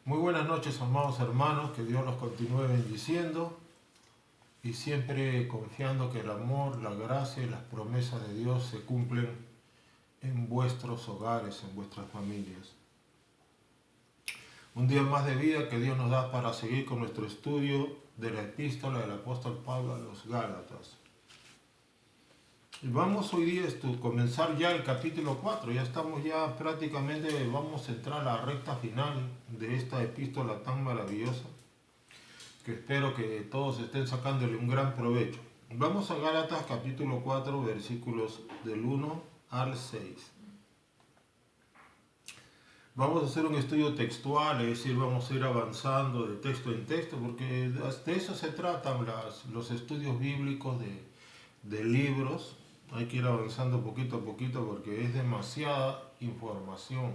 Muy buenas noches, amados hermanos, que Dios los continúe bendiciendo y siempre confiando que el amor, la gracia y las promesas de Dios se cumplen en vuestros hogares, en vuestras familias. Un día más de vida que Dios nos da para seguir con nuestro estudio de la epístola del apóstol Pablo a los Gálatas. Y vamos hoy día a comenzar ya el capítulo 4, ya estamos ya prácticamente, vamos a entrar a la recta final de esta epístola tan maravillosa, que espero que todos estén sacándole un gran provecho. Vamos a Gálatas capítulo 4, versículos del 1 al 6. Vamos a hacer un estudio textual, es decir, vamos a ir avanzando de texto en texto, porque de eso se tratan los estudios bíblicos de libros. Hay que ir avanzando poquito a poquito porque es demasiada información.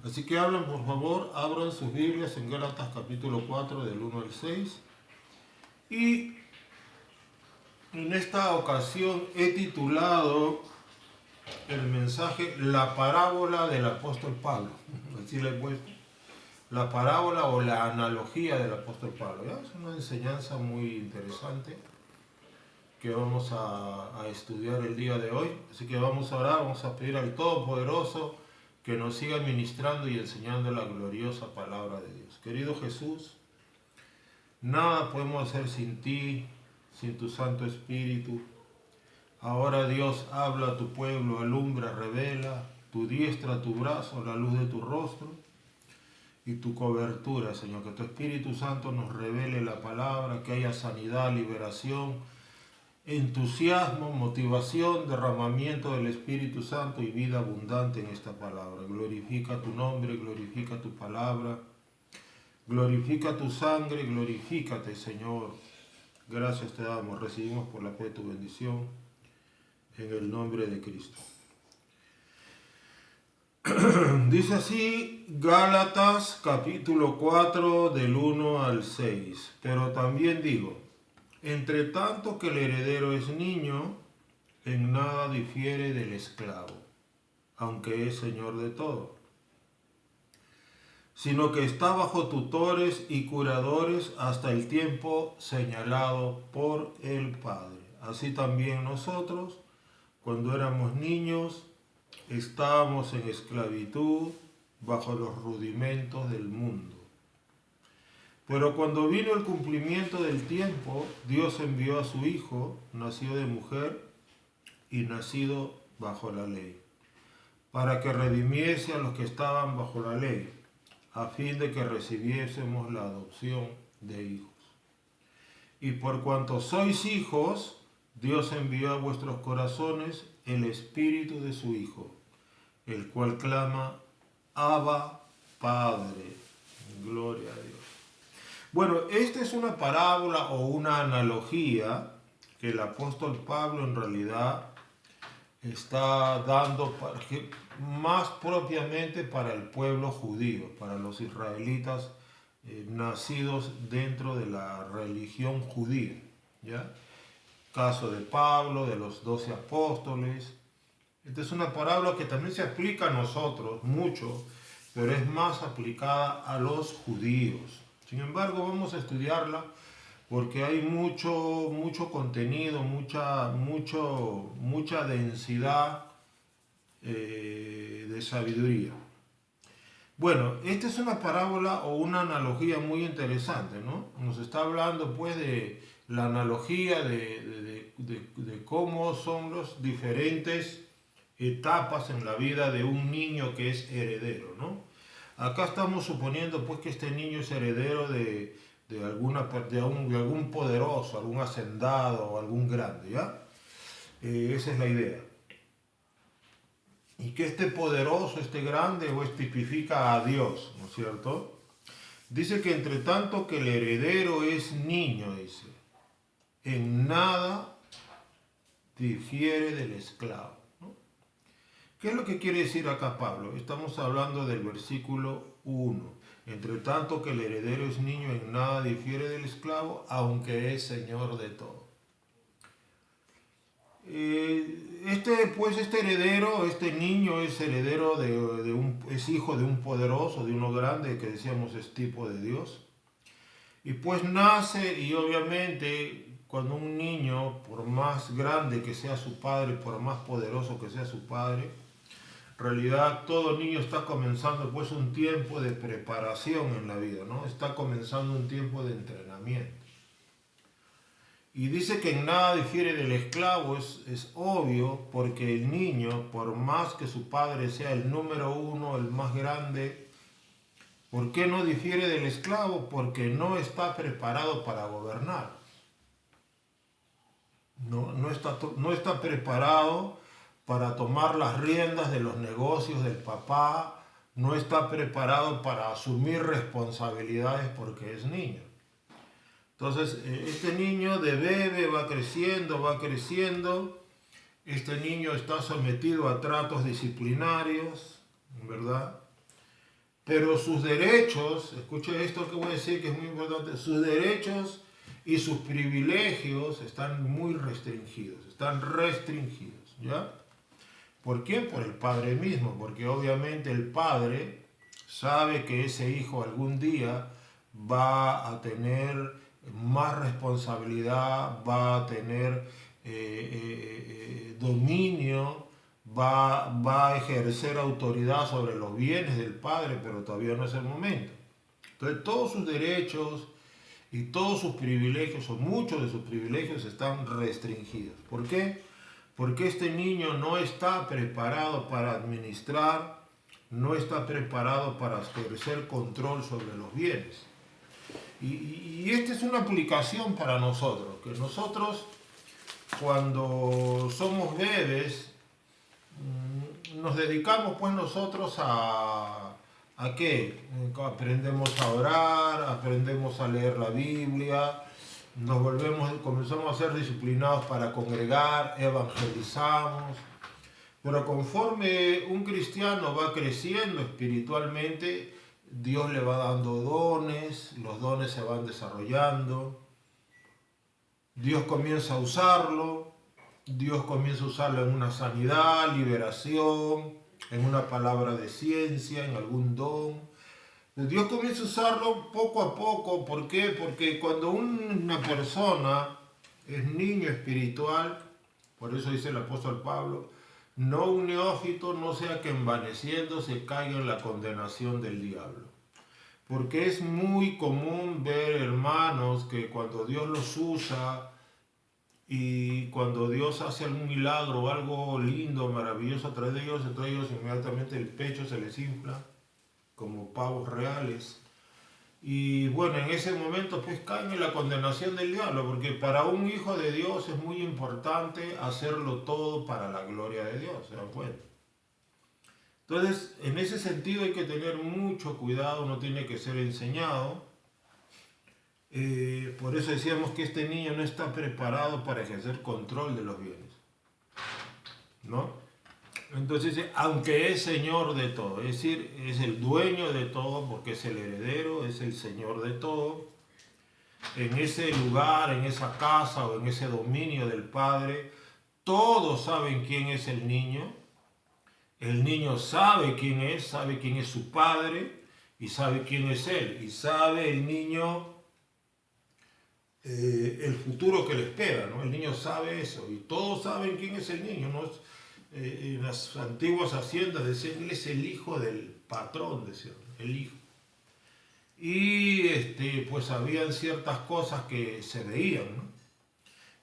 Así que por favor, abran sus Biblias en Gálatas capítulo 4 del 1 al 6. Y en esta ocasión he titulado el mensaje La parábola del apóstol Pablo. Así le he puesto. La parábola o la analogía del apóstol Pablo. ¿Ya? Es una enseñanza muy interesante que vamos a estudiar el día de hoy. Así que vamos a orar, vamos a pedir al Todopoderoso que nos siga ministrando y enseñando la gloriosa palabra de Dios. Querido Jesús, nada podemos hacer sin ti, sin tu Santo Espíritu. Ahora Dios habla a tu pueblo, alumbra, revela, tu diestra, tu brazo, la luz de tu rostro y tu cobertura, Señor. Que tu Espíritu Santo nos revele la palabra, que haya sanidad, liberación, entusiasmo, motivación, derramamiento del Espíritu Santo y vida abundante en esta palabra. Glorifica tu nombre, glorifica tu palabra, glorifica tu sangre, glorifícate, Señor. Gracias te damos, recibimos por la fe tu bendición, en el nombre de Cristo. Dice así Gálatas capítulo 4 del 1 al 6. Pero también digo, entre tanto que el heredero es niño, en nada difiere del esclavo, aunque es señor de todo, sino que está bajo tutores y curadores hasta el tiempo señalado por el Padre. Así también nosotros, cuando éramos niños, estábamos en esclavitud bajo los rudimentos del mundo. Pero cuando vino el cumplimiento del tiempo, Dios envió a su Hijo, nacido de mujer y nacido bajo la ley, para que redimiese a los que estaban bajo la ley, a fin de que recibiésemos la adopción de hijos. Y por cuanto sois hijos, Dios envió a vuestros corazones el Espíritu de su Hijo, el cual clama, Abba, Padre. Gloria a Dios. Bueno, esta es una parábola o una analogía que el apóstol Pablo en realidad está dando más propiamente para el pueblo judío, para los israelitas nacidos dentro de la religión judía. ¿Ya? Caso de Pablo, de los 12 apóstoles. Esta es una parábola que también se aplica a nosotros mucho, pero es más aplicada a los judíos. Sin embargo, vamos a estudiarla porque hay mucho contenido, mucha densidad de sabiduría. Bueno, esta es una parábola o una analogía muy interesante, ¿no? Nos está hablando pues de la analogía de cómo son los diferentes etapas en la vida de un niño que es heredero, ¿no? Acá estamos suponiendo pues que este niño es heredero de algún poderoso, algún hacendado o algún grande, ¿ya? Esa es la idea. Y que este poderoso, este grande, pues tipifica a Dios, ¿no es cierto? Dice que entre tanto que el heredero es niño, dice, en nada difiere del esclavo. ¿Qué es lo que quiere decir acá Pablo? Estamos hablando del versículo 1. Entre tanto que el heredero es niño, en nada difiere del este este heredero, este niño es heredero es hijo de un poderoso, de uno grande, que decíamos es tipo de Dios. Y pues nace, y obviamente cuando un niño, por más grande que sea su padre, por más poderoso que sea su padre, en realidad todo niño está comenzando pues un tiempo de preparación en la vida, ¿no? Está comenzando un tiempo de entrenamiento. Y dice que en nada difiere del esclavo, es obvio, porque el niño, por más que su padre sea el número uno, el más grande, ¿por qué no difiere del esclavo? Porque no está preparado para gobernar. No está preparado para tomar las riendas de los negocios del papá, no está preparado para asumir responsabilidades porque es niño. Entonces, este niño de bebé va creciendo, este niño está sometido a tratos disciplinarios, ¿verdad? Pero sus derechos, escuche esto que voy a decir que es muy importante, sus derechos y sus privilegios están muy restringidos, ¿ya? ¿Por qué? Por el padre mismo, porque obviamente el padre sabe que ese hijo algún día va a tener más responsabilidad, va a tener dominio, va a ejercer autoridad sobre los bienes del padre, pero todavía no es el momento. Entonces todos sus derechos y todos sus privilegios, o muchos de sus privilegios, están restringidos. ¿Por qué? Porque este niño no está preparado para administrar, no está preparado para ejercer control sobre los bienes. Y esta es una aplicación para nosotros, que nosotros cuando somos bebés nos dedicamos pues nosotros ¿a qué? Aprendemos a orar, aprendemos a leer la Biblia, comenzamos a ser disciplinados para congregar, evangelizamos. Pero conforme un cristiano va creciendo espiritualmente, Dios le va dando dones, los dones se van desarrollando, Dios comienza a usarlo, Dios comienza a usarlo en una sanidad, liberación, en una palabra de ciencia, en algún don. Dios comienza a usarlo poco a poco. ¿Por qué? Porque cuando una persona es niño espiritual, por eso dice el apóstol Pablo, no un neófito no sea que envaneciéndose caiga en la condenación del diablo. Porque es muy común ver hermanos que cuando Dios los usa y cuando Dios hace algún milagro o algo lindo, maravilloso a través de ellos, entre ellos inmediatamente el pecho se les infla como pavos reales. Y bueno, en ese momento pues caen en la condenación del diablo, porque para un hijo de Dios es muy importante hacerlo todo para la gloria de Dios, ¿se dan cuenta? Entonces, en ese sentido hay que tener mucho cuidado, uno tiene que ser enseñado. Por eso decíamos que este niño no está preparado para ejercer control de los bienes, ¿no? Entonces, aunque es señor de todo, es decir, es el dueño de todo porque es el heredero, es el señor de todo, en ese lugar, en esa casa o en ese dominio del padre, todos saben quién es el niño sabe quién es su padre y sabe quién es él, y sabe el niño el futuro que le espera, ¿no? El niño sabe eso, y todos saben quién es el niño, ¿no? En las antiguas haciendas decían, él es el hijo del patrón, decían, el hijo. Y pues habían ciertas cosas que se veían, ¿no?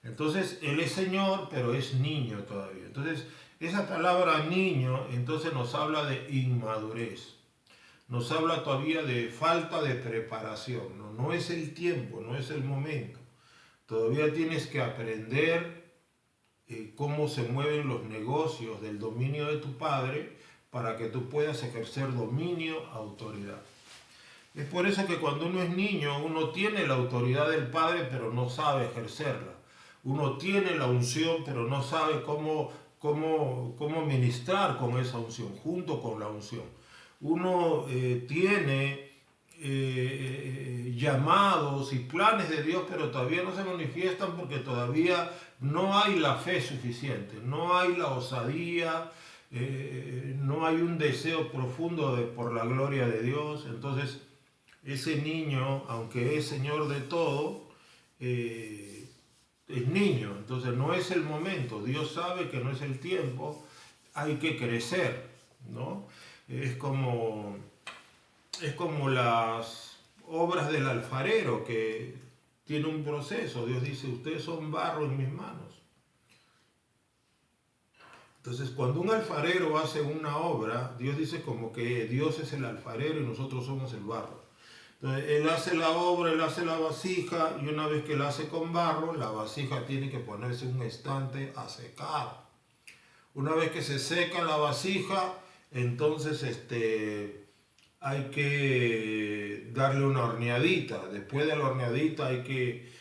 Entonces, él es señor, pero es niño todavía. Entonces, esa palabra niño, entonces nos habla de inmadurez. Nos habla todavía de falta de preparación. No es el tiempo, no es el momento. Todavía tienes que aprender cómo se mueven los negocios del dominio de tu padre para que tú puedas ejercer dominio, autoridad. Es por eso que cuando uno es niño, uno tiene la autoridad del padre, pero no sabe ejercerla. Uno tiene la unción, pero no sabe cómo ministrar con esa unción, junto con la unción. Uno tiene llamados y planes de Dios, pero todavía no se manifiestan porque todavía no hay la fe suficiente, no hay la osadía, no hay un deseo profundo por la gloria de Dios. Entonces, ese niño, aunque es Señor de todo, es niño, entonces no es el momento. Dios sabe que no es el tiempo, hay que crecer, ¿no? Es como, es como las obras del alfarero que tiene un proceso. Dios dice, ustedes son barro en mis manos. Entonces, cuando un alfarero hace una obra, Dios dice como que Dios es el alfarero y nosotros somos el barro. Entonces, Él hace la obra, Él hace la vasija, y una vez que la hace con barro, la vasija tiene que ponerse en un estante a secar. Una vez que se seca la vasija, entonces hay que darle una horneadita. Después de la horneadita hay que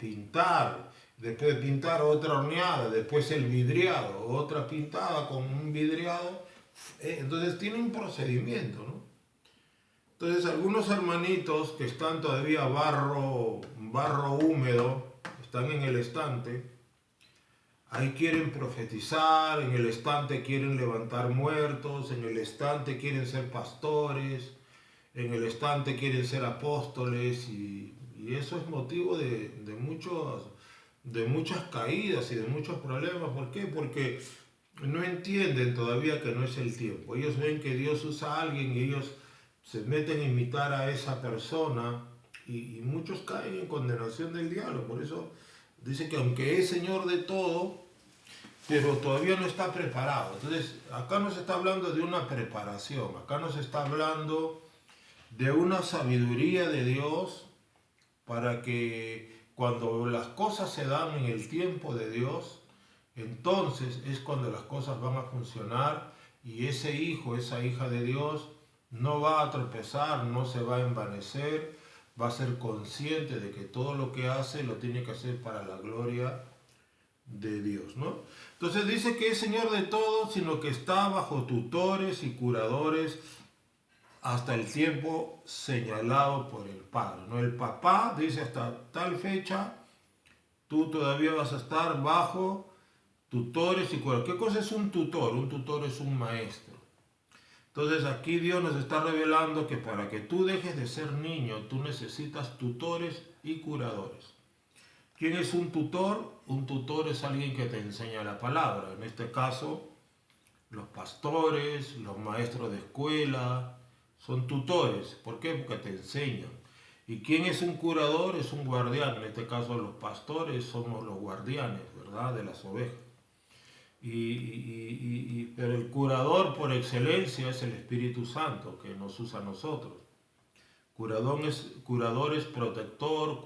pintar. Después de pintar, otra horneada. Después el vidriado, otra pintada con un vidriado. Entonces tiene un procedimiento, ¿no? Entonces algunos hermanitos que están todavía barro húmedo, están en el estante, ahí quieren profetizar, en el estante quieren levantar muertos, en el estante quieren ser pastores, en el estante quieren ser apóstoles, y eso es motivo de muchas caídas y de muchos problemas. ¿Por qué? Porque no entienden todavía que no es el tiempo. Ellos ven que Dios usa a alguien y ellos se meten a imitar a esa persona, y muchos caen en condenación del diablo. Por eso dice que aunque es Señor de todo, pero todavía no está preparado. Entonces, acá no se está hablando de una preparación, acá no se está hablando de una sabiduría de Dios para que cuando las cosas se dan en el tiempo de Dios, entonces es cuando las cosas van a funcionar, y ese hijo, esa hija de Dios no va a tropezar, no se va a envanecer, va a ser consciente de que todo lo que hace lo tiene que hacer para la gloria de Dios, ¿no? Entonces dice que es Señor de todo, sino que está bajo tutores y curadores hasta el tiempo señalado por el Padre, ¿no? El papá dice hasta tal fecha, tú todavía vas a estar bajo tutores y curadores. ¿Qué cosa es un tutor? Un tutor es un maestro. Entonces aquí Dios nos está revelando que para que tú dejes de ser niño, tú necesitas tutores y curadores. ¿Quién es un tutor? Un tutor es alguien que te enseña la palabra. En este caso, los pastores, los maestros de escuela, son tutores. ¿Por qué? Porque te enseñan. ¿Y quién es un curador? Es un guardián. En este caso, los pastores somos los guardianes, ¿verdad? De las ovejas. Pero el curador por excelencia es el Espíritu Santo, que nos usa a nosotros. Curador es protector,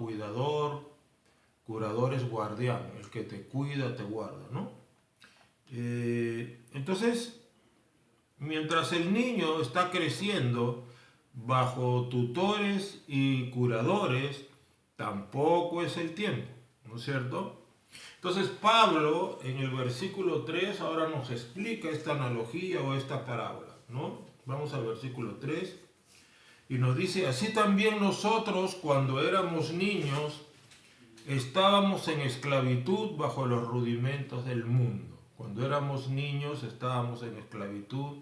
curador es guardián, el que te cuida, te guarda, ¿no? Entonces, mientras el niño está creciendo bajo tutores y curadores, tampoco es el tiempo, ¿no es cierto? Entonces Pablo en el versículo 3 ahora nos explica esta analogía o esta parábola, ¿no? Vamos al versículo 3 y nos dice, así también nosotros cuando éramos niños estábamos en esclavitud bajo los rudimentos del mundo. Cuando éramos niños estábamos en esclavitud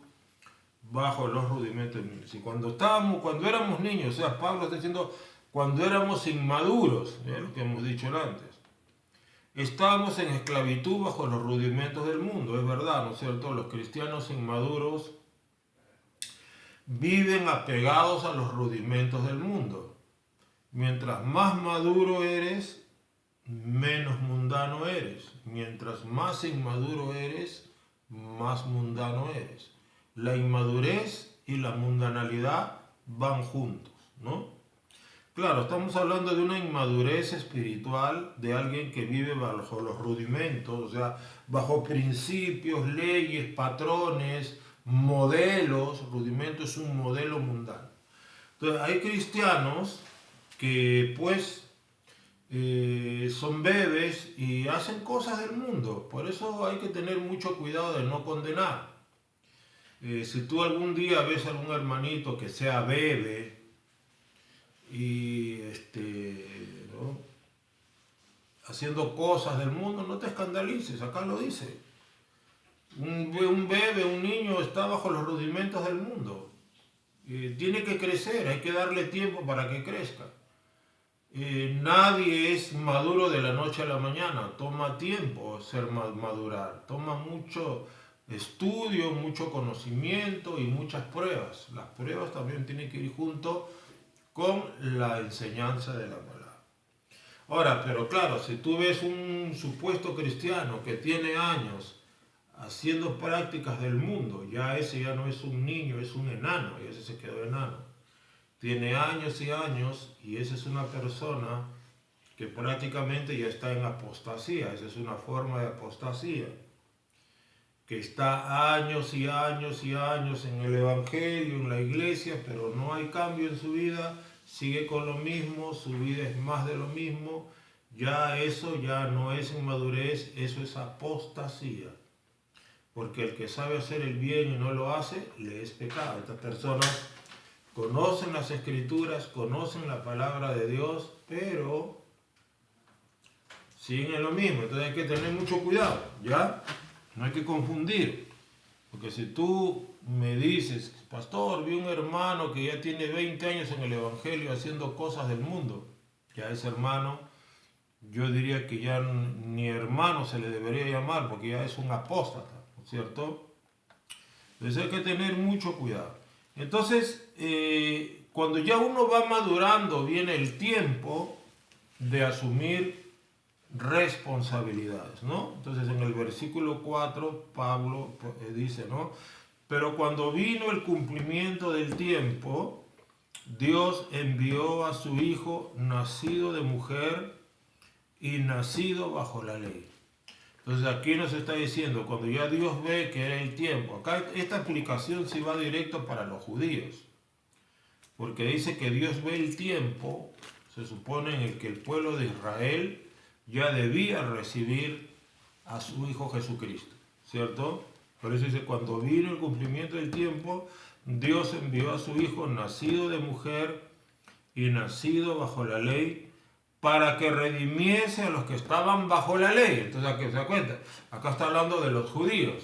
bajo los rudimentos del mundo. Y cuando éramos niños, o sea, Pablo está diciendo cuando éramos inmaduros, lo que hemos dicho antes. Estábamos en esclavitud bajo los rudimentos del mundo, es verdad, ¿no es cierto? Los cristianos inmaduros viven apegados a los rudimentos del mundo. Mientras más maduro eres, menos mundano eres. Mientras más inmaduro eres, más mundano eres. La inmadurez y la mundanalidad van juntos, ¿no? Claro, estamos hablando de una inmadurez espiritual de alguien que vive bajo los rudimentos, o sea, bajo principios, leyes, patrones, modelos. Rudimento es un modelo mundano. Entonces, hay cristianos que pues son bebés y hacen cosas del mundo. Por eso hay que tener mucho cuidado de no condenar. Si tú algún día ves a algún hermanito que sea bebe y ¿no? haciendo cosas del mundo, no te escandalices, acá lo dice. Un bebé, un niño está bajo los rudimentos del mundo. Tiene que crecer, hay que darle tiempo para que crezca. Nadie es maduro de la noche a la mañana, toma tiempo ser madurar, toma mucho estudio, mucho conocimiento y muchas pruebas. Las pruebas también tienen que ir junto con la enseñanza de la palabra. Ahora, pero claro, si tú ves un supuesto cristiano que tiene años haciendo prácticas del mundo, ya ese ya no es un niño, es un enano, y ese se quedó enano. Tiene años y años y esa es una persona que prácticamente ya está en apostasía, esa es una forma de apostasía, que está años y años y años en el evangelio, en la iglesia, pero no hay cambio en su vida, sigue con lo mismo, su vida es más de lo mismo, ya eso ya no es inmadurez, eso es apostasía. Porque el que sabe hacer el bien y no lo hace, le es pecado. Estas personas conocen las escrituras, conocen la palabra de Dios, pero siguen en lo mismo. Entonces hay que tener mucho cuidado, ¿ya? No hay que confundir. Porque si tú me dices, pastor, vi un hermano que ya tiene 20 años en el evangelio haciendo cosas del mundo, ya ese hermano, yo diría que ya ni hermano se le debería llamar, porque ya es un apóstata, ¿no es cierto? Entonces hay que tener mucho cuidado. Entonces, cuando ya uno va madurando, viene el tiempo de asumir responsabilidades, ¿no? Entonces en el versículo 4, Pablo dice, ¿no? Pero cuando vino el cumplimiento del tiempo, Dios envió a su Hijo, nacido de mujer y nacido bajo la ley. Entonces aquí nos está diciendo, cuando ya Dios ve que era el tiempo, acá esta aplicación sí va directo para los judíos, porque dice que Dios ve el tiempo, se supone en el que el pueblo de Israel ya debía recibir a su Hijo Jesucristo, ¿cierto? Por eso dice, cuando vino el cumplimiento del tiempo, Dios envió a su Hijo nacido de mujer y nacido bajo la ley, para que redimiese a los que estaban bajo la ley. Entonces, ¿a qué se da cuenta? Acá está hablando de los judíos.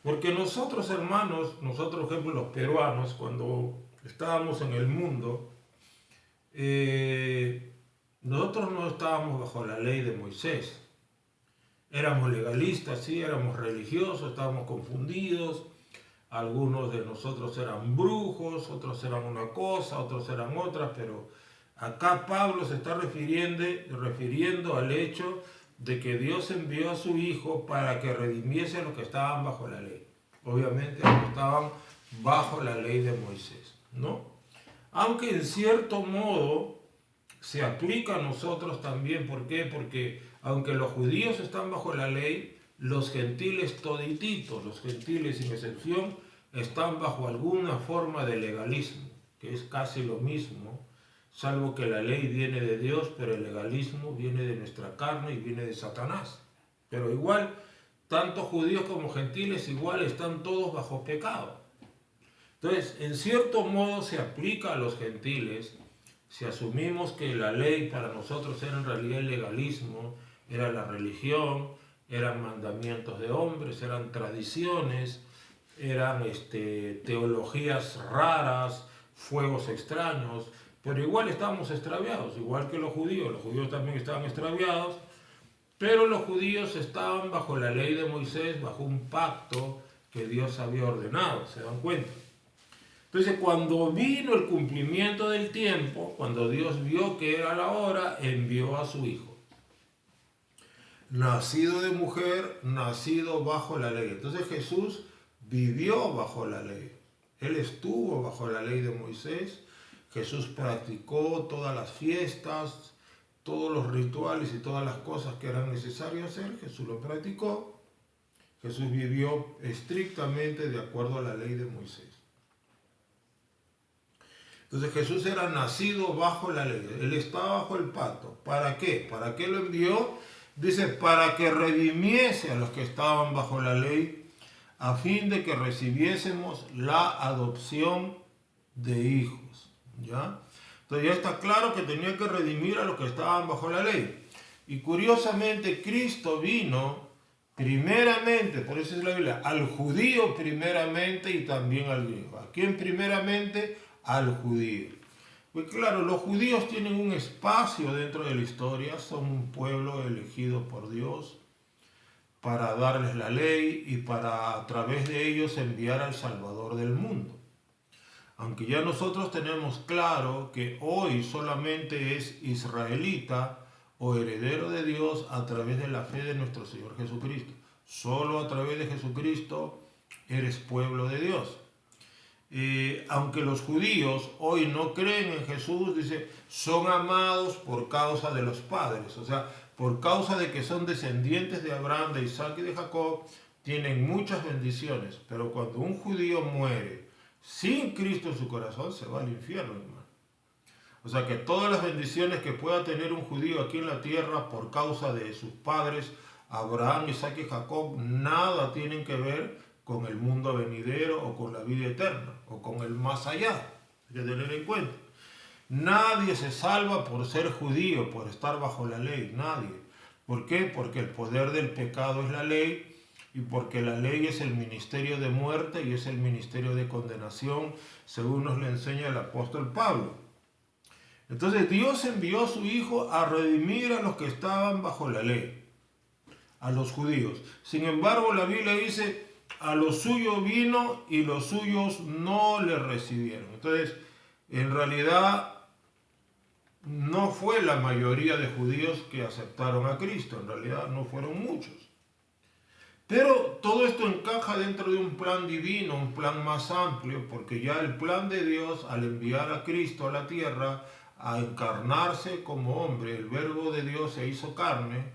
Porque nosotros, hermanos, nosotros, por ejemplo, los peruanos, cuando estábamos en el mundo, nosotros no estábamos bajo la ley de Moisés. Éramos legalistas, sí, éramos religiosos, estábamos confundidos. Algunos de nosotros eran brujos, otros eran una cosa, otros eran otra, pero acá Pablo se está refiriendo al hecho de que Dios envió a su Hijo para que redimiese a los que estaban bajo la ley. Obviamente a los que estaban bajo la ley de Moisés, ¿no? Aunque en cierto modo se aplica a nosotros también. ¿Por qué? Porque aunque los judíos están bajo la ley, los gentiles todititos, los gentiles sin excepción, están bajo alguna forma de legalismo, que es casi lo mismo, salvo que la ley viene de Dios, pero el legalismo viene de nuestra carne y viene de Satanás. Pero igual, tanto judíos como gentiles igual están todos bajo pecado. Entonces, en cierto modo se aplica a los gentiles, si asumimos que la ley para nosotros era en realidad el legalismo, era la religión, eran mandamientos de hombres, eran tradiciones, eran teologías raras, fuegos extraños, pero igual estábamos extraviados, igual que los judíos también estaban extraviados, pero los judíos estaban bajo la ley de Moisés, bajo un pacto que Dios había ordenado, ¿se dan cuenta? Entonces, cuando vino el cumplimiento del tiempo, cuando Dios vio que era la hora, envió a su Hijo. Nacido de mujer, nacido bajo la ley. Entonces Jesús vivió bajo la ley. Él estuvo bajo la ley de Moisés. Jesús practicó todas las fiestas, todos los rituales y todas las cosas que eran necesarias hacer. Jesús lo practicó. Jesús vivió estrictamente de acuerdo a la ley de Moisés. Entonces Jesús era nacido bajo la ley, él estaba bajo el pacto. ¿Para qué? ¿Para qué lo envió? Dice, para que redimiese a los que estaban bajo la ley, a fin de que recibiésemos la adopción de hijos. ¿Ya? Entonces ya está claro que tenía que redimir a los que estaban bajo la ley. Y curiosamente Cristo vino primeramente, por eso es la Biblia, al judío primeramente y también al griego. ¿A quién primeramente? Al judío. Pues claro, los judíos tienen un espacio dentro de la historia, son un pueblo elegido por Dios para darles la ley y para a través de ellos enviar al Salvador del mundo. Aunque ya nosotros tenemos claro que hoy solamente es israelita o heredero de Dios a través de la fe de nuestro Señor Jesucristo. Solo a través de Jesucristo eres pueblo de Dios. Aunque los judíos hoy no creen en Jesús, dice, son amados por causa de los padres. O sea, por causa de que son descendientes de Abraham, de Isaac y de Jacob, tienen muchas bendiciones. Pero cuando un judío muere sin Cristo en su corazón, se va al infierno, hermano. O sea que todas las bendiciones que pueda tener un judío aquí en la tierra por causa de sus padres, Abraham, Isaac y Jacob, nada tienen que ver con el mundo venidero o con la vida eterna o con el más allá. Hay que tener en cuenta. Nadie se salva por ser judío, por estar bajo la ley, nadie. ¿Por qué? Porque el poder del pecado es la ley y porque la ley es el ministerio de muerte y es el ministerio de condenación, según nos le enseña el apóstol Pablo. Entonces Dios envió a su Hijo a redimir a los que estaban bajo la ley, a los judíos. Sin embargo, la Biblia dice, a los suyos vino y los suyos no le recibieron. Entonces, en realidad, no fue la mayoría de judíos que aceptaron a Cristo, en realidad no fueron muchos. Pero todo esto encaja dentro de un plan divino, un plan más amplio, porque ya el plan de Dios, al enviar a Cristo a la tierra, a encarnarse como hombre, el verbo de Dios se hizo carne.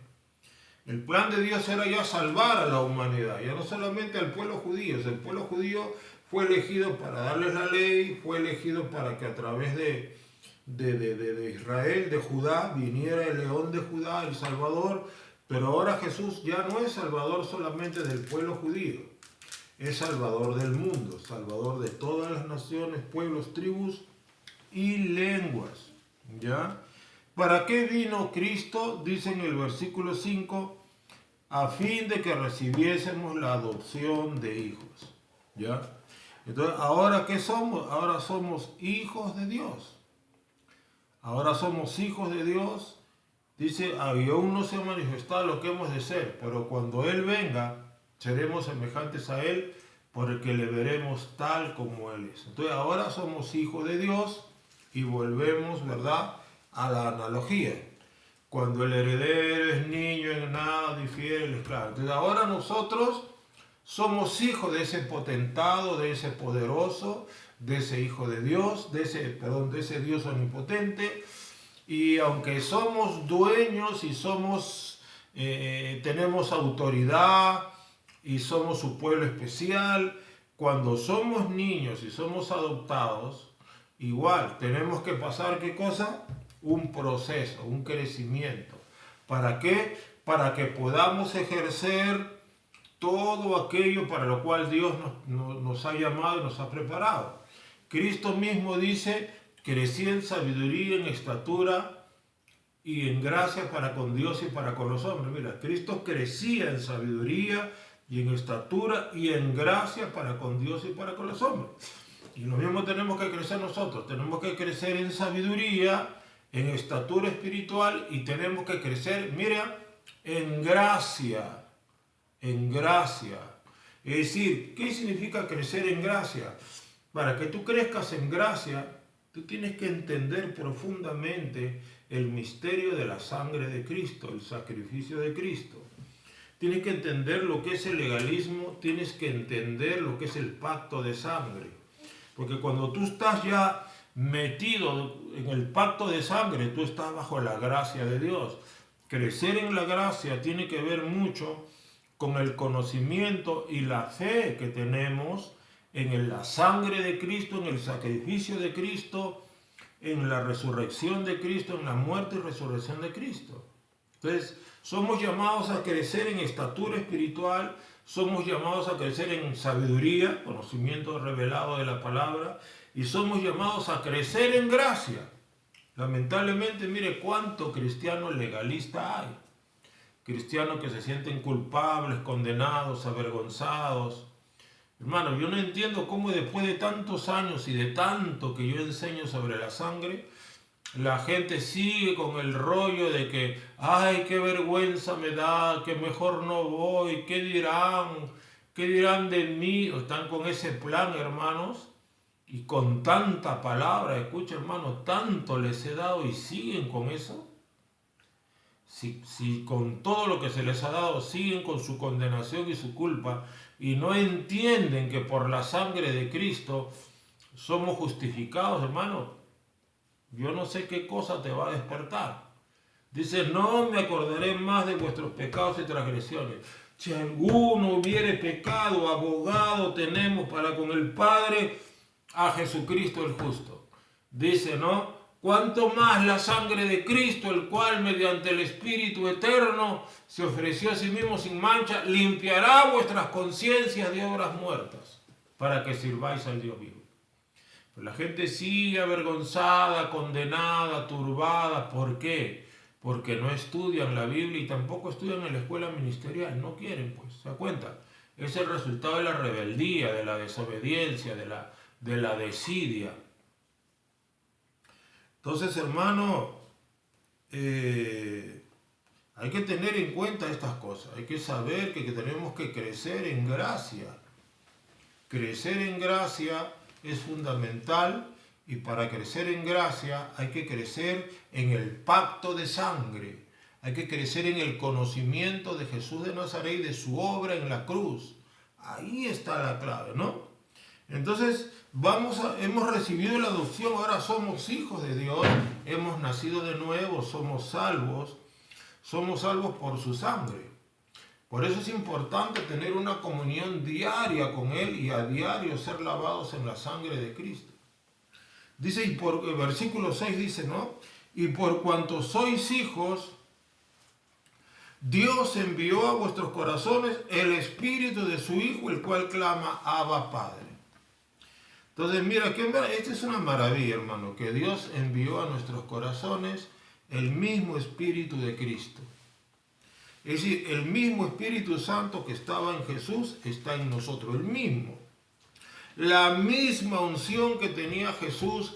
El plan de Dios era ya salvar a la humanidad, ya no solamente al pueblo judío. El pueblo judío fue elegido para darles la ley, fue elegido para que a través de Israel, de Judá, viniera el león de Judá, el Salvador. Pero ahora Jesús ya no es Salvador solamente del pueblo judío, es Salvador del mundo, Salvador de todas las naciones, pueblos, tribus y lenguas. ¿Ya? ¿Para qué vino Cristo? Dice en el versículo 5, a fin de que recibiésemos la adopción de hijos. ¿Ya? Entonces, ¿ahora qué somos? Ahora somos hijos de Dios. Ahora somos hijos de Dios. Dice, y aún no se ha manifestado lo que hemos de ser, pero cuando Él venga, seremos semejantes a Él, porque le veremos tal como Él es. Entonces, ahora somos hijos de Dios y volvemos, ¿verdad?, a la analogía. Cuando el heredero es niño, en nada difiere el esclavo. Entonces, ahora nosotros somos hijos de ese potentado, de ese poderoso, de ese Hijo de Dios, de ese Dios omnipotente. Y aunque somos dueños y tenemos autoridad y somos su pueblo especial, cuando somos niños y somos adoptados, igual tenemos que pasar, ¿qué cosa? Un proceso, un crecimiento. ¿Para qué? Para que podamos ejercer todo aquello para lo cual Dios nos ha llamado y nos ha preparado. Cristo mismo dice, crecí en sabiduría, en estatura y en gracia para con Dios y para con los hombres. Mira, Cristo crecía en sabiduría y en estatura y en gracia para con Dios y para con los hombres. Y lo mismo tenemos que crecer nosotros. Tenemos que crecer en sabiduría, en estatura espiritual y tenemos que crecer, mira, en gracia. En gracia. Es decir, ¿qué significa crecer en gracia? Para que tú crezcas en gracia, tú tienes que entender profundamente el misterio de la sangre de Cristo, el sacrificio de Cristo. Tienes que entender lo que es el legalismo, tienes que entender lo que es el pacto de sangre. Porque cuando tú estás ya metido en el pacto de sangre, tú estás bajo la gracia de Dios. Crecer en la gracia tiene que ver mucho con el conocimiento y la fe que tenemos en la sangre de Cristo, en el sacrificio de Cristo, en la resurrección de Cristo, en la muerte y resurrección de Cristo. Entonces, somos llamados a crecer en estatura espiritual, somos llamados a crecer en sabiduría, conocimiento revelado de la palabra, y somos llamados a crecer en gracia. Lamentablemente, mire cuánto cristiano legalista hay. Cristianos que se sienten culpables, condenados, avergonzados. Hermano, yo no entiendo cómo después de tantos años y de tanto que yo enseño sobre la sangre, la gente sigue con el rollo de que, ay, qué vergüenza me da, que mejor no voy, qué dirán de mí. Están con ese plan, hermanos, y con tanta palabra, escucha, hermano, tanto les he dado y siguen con eso. Si con todo lo que se les ha dado siguen con su condenación y su culpa y no entienden que por la sangre de Cristo somos justificados, hermano, yo no sé qué cosa te va a despertar. Dice, no me acordaré más de vuestros pecados y transgresiones. Si alguno hubiere pecado, abogado tenemos para con el Padre a Jesucristo el justo. Dice, ¿no? Cuanto más la sangre de Cristo, el cual mediante el Espíritu eterno se ofreció a sí mismo sin mancha, limpiará vuestras conciencias de obras muertas, para que sirváis al Dios vivo. La gente sigue avergonzada, condenada, turbada. ¿Por qué? Porque no estudian la Biblia y tampoco estudian en la escuela ministerial. No quieren, pues, ¿se da cuenta? Es el resultado de la rebeldía, de la desobediencia, de la desidia. Entonces, hermano, hay que tener en cuenta estas cosas. Hay que saber que tenemos que crecer en gracia. Crecer en gracia es fundamental, y para crecer en gracia hay que crecer en el pacto de sangre, hay que crecer en el conocimiento de Jesús de Nazaret y de su obra en la cruz. Ahí está la clave, ¿no? Entonces hemos recibido la adopción, ahora somos hijos de Dios, hemos nacido de nuevo, somos salvos por su sangre. Por eso es importante tener una comunión diaria con Él y a diario ser lavados en la sangre de Cristo. Dice, y por el versículo 6 dice, ¿no? Y por cuanto sois hijos, Dios envió a vuestros corazones el Espíritu de su Hijo, el cual clama, Abba, Padre. Entonces, mira, esta es una maravilla, hermano, que Dios envió a nuestros corazones el mismo Espíritu de Cristo. Es decir, el mismo Espíritu Santo que estaba en Jesús está en nosotros, el mismo. La misma unción que tenía Jesús,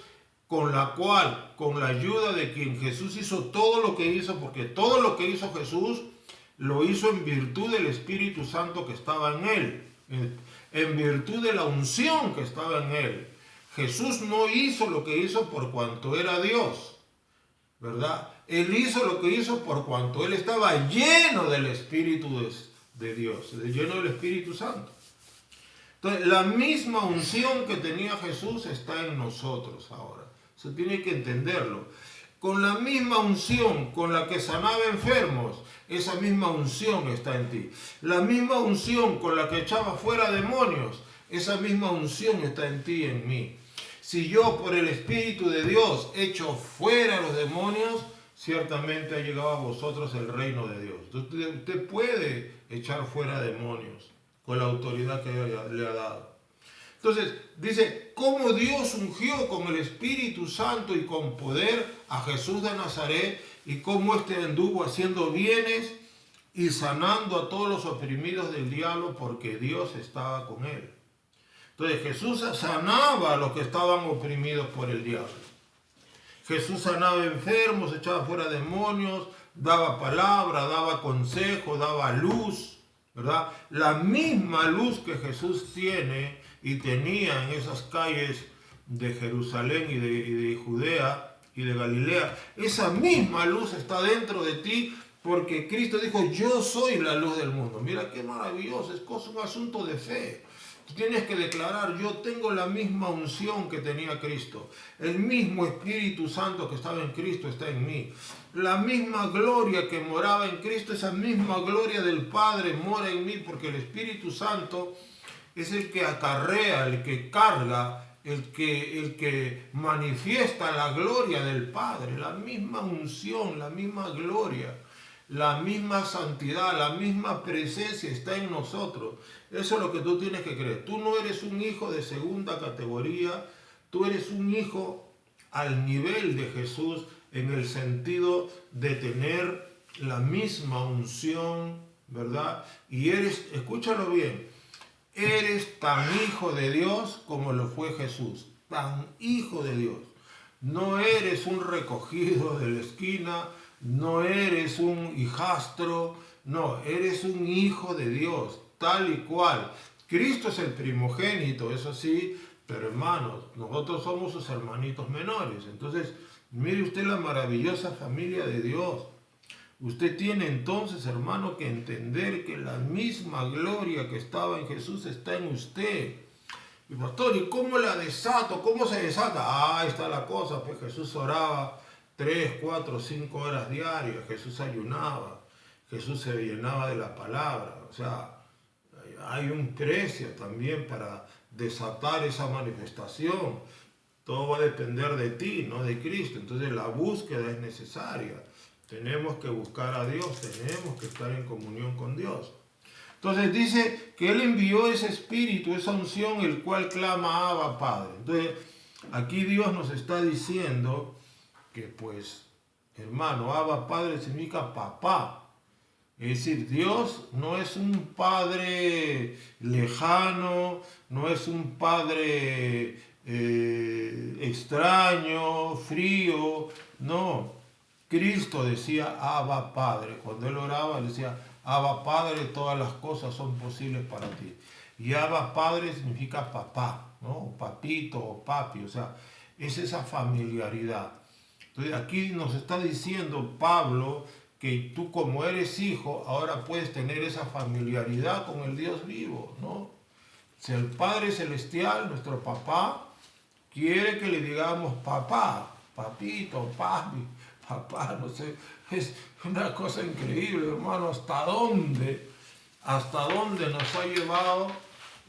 con la cual, con la ayuda de quien Jesús hizo todo lo que hizo, porque todo lo que hizo Jesús lo hizo en virtud del Espíritu Santo que estaba en Él, en virtud de la unción que estaba en Él. Jesús no hizo lo que hizo por cuanto era Dios, ¿verdad? Él hizo lo que hizo por cuanto Él estaba lleno del Espíritu de Dios, lleno del Espíritu Santo. Entonces, la misma unción que tenía Jesús está en nosotros ahora. Se tiene que entenderlo. Con la misma unción con la que sanaba enfermos, esa misma unción está en ti. La misma unción con la que echaba fuera demonios, esa misma unción está en ti y en mí. Si yo por el Espíritu de Dios echo fuera los demonios, ciertamente ha llegado a vosotros el reino de Dios. Usted puede echar fuera demonios con la autoridad que le ha dado. Entonces, dice, cómo Dios ungió con el Espíritu Santo y con poder a Jesús de Nazaret, y cómo éste anduvo haciendo bienes y sanando a todos los oprimidos del diablo, porque Dios estaba con él. Entonces, Jesús sanaba a los que estaban oprimidos por el diablo. Jesús sanaba enfermos, echaba fuera demonios, daba palabra, daba consejo, daba luz, ¿verdad? La misma luz que Jesús tiene y tenía en esas calles de Jerusalén y de Judea y de Galilea, esa misma luz está dentro de ti, porque Cristo dijo, yo soy la luz del mundo. Mira qué maravilloso, es un asunto de fe. Tú tienes que declarar, yo tengo la misma unción que tenía Cristo. El mismo Espíritu Santo que estaba en Cristo está en mí. La misma gloria que moraba en Cristo, esa misma gloria del Padre mora en mí, porque el Espíritu Santo es el que acarrea, el que carga, el que manifiesta la gloria del Padre. La misma unción, la misma gloria, la misma santidad, la misma presencia está en nosotros. Eso es lo que tú tienes que creer. Tú no eres un hijo de segunda categoría, tú eres un hijo al nivel de Jesús en el sentido de tener la misma unción, ¿verdad? Y eres, escúchalo bien, eres tan hijo de Dios como lo fue Jesús, tan hijo de Dios. No eres un recogido de la esquina, no eres un hijastro, no, eres un hijo de Dios, tal y cual. Cristo es el primogénito, eso sí, pero hermanos, nosotros somos sus hermanitos menores. Entonces, mire usted la maravillosa familia de Dios. Usted tiene entonces, hermano, que entender que la misma gloria que estaba en Jesús está en usted. Y pastor, ¿y cómo la desato? ¿Cómo se desata? Ah, ahí está la cosa, pues Jesús oraba 3, 4, 5 horas diarias, Jesús ayunaba, Jesús se llenaba de la palabra. O sea, hay un precio también para desatar esa manifestación. Todo va a depender de ti, no de Cristo. Entonces la búsqueda es necesaria. Tenemos que buscar a Dios, tenemos que estar en comunión con Dios. Entonces dice que Él envió ese espíritu, esa unción, el cual clama Abba Padre. Entonces aquí Dios nos está diciendo que pues, hermano, Abba Padre significa papá. Es decir, Dios no es un padre lejano, no es un padre extraño, frío, no. Cristo decía Abba Padre. Cuando Él oraba, Él decía Abba Padre, todas las cosas son posibles para ti. Y Abba Padre significa papá, ¿no? Papito o papi, o sea, es esa familiaridad. Entonces aquí nos está diciendo Pablo que tú como eres hijo, ahora puedes tener esa familiaridad con el Dios vivo, ¿no? Si el Padre Celestial, nuestro papá, quiere que le digamos papá, papito, papi, papá, no sé, es una cosa increíble, hermano, hasta dónde nos ha llevado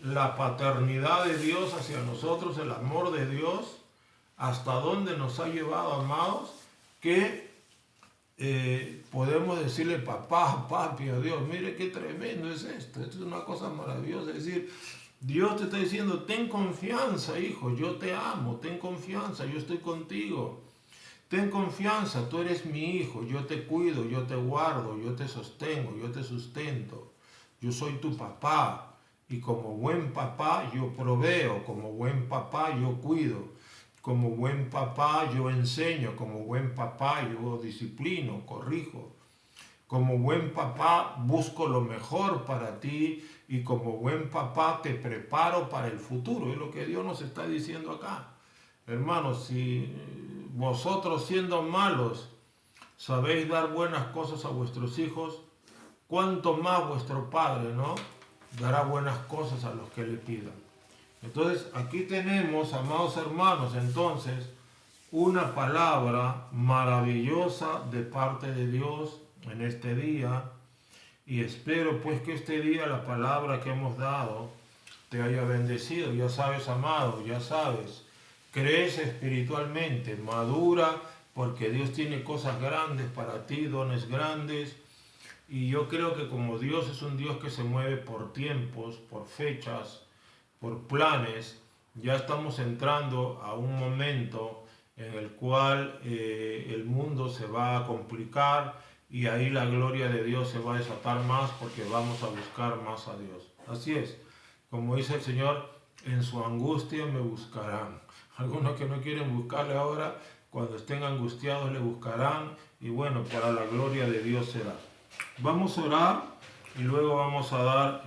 la paternidad de Dios hacia nosotros, el amor de Dios, hasta dónde nos ha llevado, amados, que podemos decirle papá, papi a Dios. Mire qué tremendo es esto. Esto es una cosa maravillosa. Es decir, Dios te está diciendo, ten confianza, hijo, yo te amo, ten confianza, yo estoy contigo. Ten confianza, tú eres mi hijo, yo te cuido, yo te guardo, yo te sostengo, yo te sustento. Yo soy tu papá y como buen papá yo proveo, como buen papá yo cuido. Como buen papá yo enseño, como buen papá yo disciplino, corrijo. Como buen papá busco lo mejor para ti y como buen papá te preparo para el futuro. Es lo que Dios nos está diciendo acá. Hermanos, si vosotros siendo malos sabéis dar buenas cosas a vuestros hijos, cuánto más vuestro Padre, ¿no?, dará buenas cosas a los que le pidan. Entonces, aquí tenemos, amados hermanos, entonces, una palabra maravillosa de parte de Dios en este día. Y espero pues que este día la palabra que hemos dado te haya bendecido. Ya sabes, amado, ya sabes, crece espiritualmente, madura, porque Dios tiene cosas grandes para ti, dones grandes. Y yo creo que como Dios es un Dios que se mueve por tiempos, por fechas, por planes, ya estamos entrando a un momento en el cual el mundo se va a complicar y ahí la gloria de Dios se va a desatar más porque vamos a buscar más a Dios. Así es, como dice el Señor, en su angustia me buscarán. Algunos que no quieren buscarle ahora, cuando estén angustiados le buscarán y bueno, para la gloria de Dios será. Vamos a orar y luego vamos a dar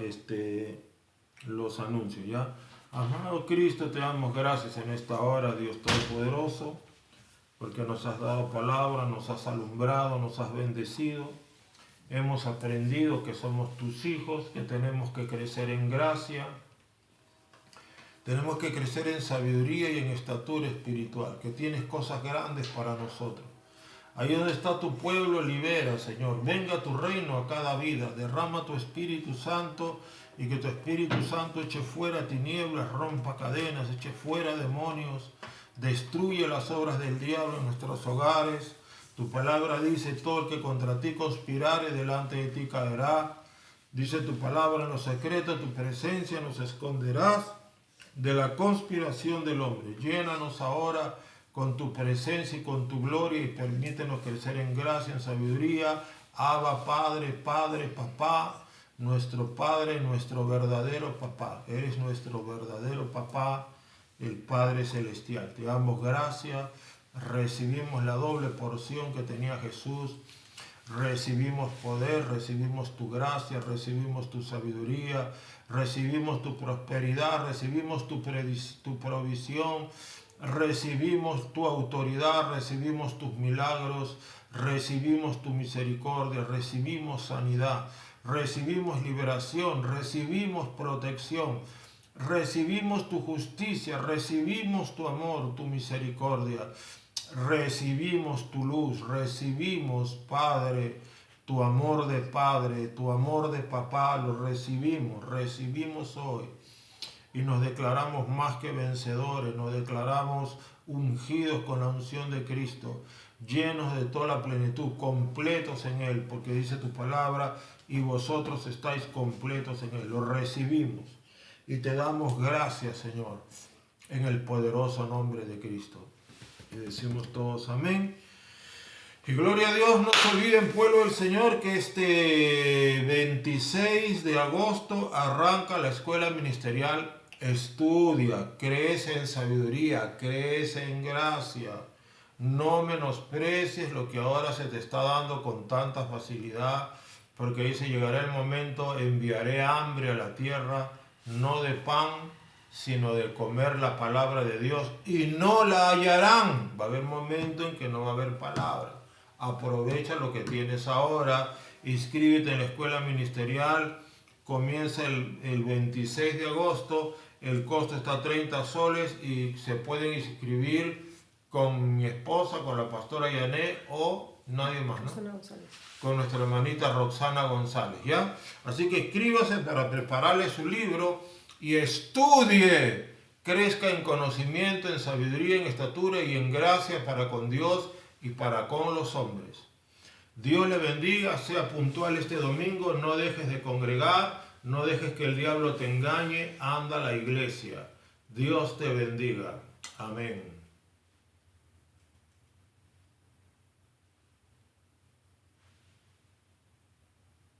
los anuncios, ¿ya? Amado Cristo, te damos gracias en esta hora, Dios Todopoderoso, porque nos has dado palabra, nos has alumbrado, nos has bendecido. Hemos aprendido que somos tus hijos, que tenemos que crecer en gracia, tenemos que crecer en sabiduría y en estatura espiritual, que tienes cosas grandes para nosotros. Ahí donde está tu pueblo, libera, Señor. Venga tu reino a cada vida. Derrama tu Espíritu Santo y que tu Espíritu Santo eche fuera tinieblas, rompa cadenas, eche fuera demonios, destruye las obras del diablo en nuestros hogares. Tu palabra dice, todo el que contra ti conspirare, delante de ti caerá. Dice tu palabra, en lo secreto de tu presencia nos esconderás de la conspiración del hombre. Llénanos ahora con tu presencia y con tu gloria, y permítenos crecer en gracia, en sabiduría. Abba, Padre, Padre, Papá, nuestro Padre, nuestro verdadero Papá. Eres nuestro verdadero Papá, el Padre Celestial. Te damos gracias, recibimos la doble porción que tenía Jesús, recibimos poder, recibimos tu gracia, recibimos tu sabiduría, recibimos tu prosperidad, recibimos tu provisión, recibimos tu autoridad, recibimos tus milagros, recibimos tu misericordia, recibimos sanidad, recibimos liberación, recibimos protección, recibimos tu justicia, recibimos tu amor, tu misericordia, recibimos tu luz, recibimos, Padre, tu amor de Padre, tu amor de Papá, lo recibimos hoy. Y nos declaramos más que vencedores, nos declaramos ungidos con la unción de Cristo, llenos de toda la plenitud, completos en Él, porque dice tu palabra, y vosotros estáis completos en Él. Lo recibimos y te damos gracias, Señor, en el poderoso nombre de Cristo. Y decimos todos amén. Y gloria a Dios. No se olviden, pueblo del Señor, que este 26 de agosto arranca la escuela ministerial. Estudia, crece en sabiduría, crece en gracia. No menosprecies lo que ahora se te está dando con tanta facilidad, porque dice, llegará el momento, enviaré hambre a la tierra, no de pan, sino de comer la palabra de Dios, y no la hallarán. Va a haber momento en que no va a haber palabra. Aprovecha lo que tienes ahora, inscríbete en la escuela ministerial, comienza el 26 de agosto, el costo está a 30 soles y se pueden inscribir con mi esposa, con la pastora Yané o nadie más, ¿no? Con nuestra hermanita Roxana González, ¿ya? Así que inscríbase para prepararle su libro y estudie, crezca en conocimiento, en sabiduría, en estatura y en gracia para con Dios y para con los hombres. Dios le bendiga, sea puntual este domingo, no dejes de congregar, no dejes que el diablo te engañe, anda a la iglesia. Dios te bendiga. Amén.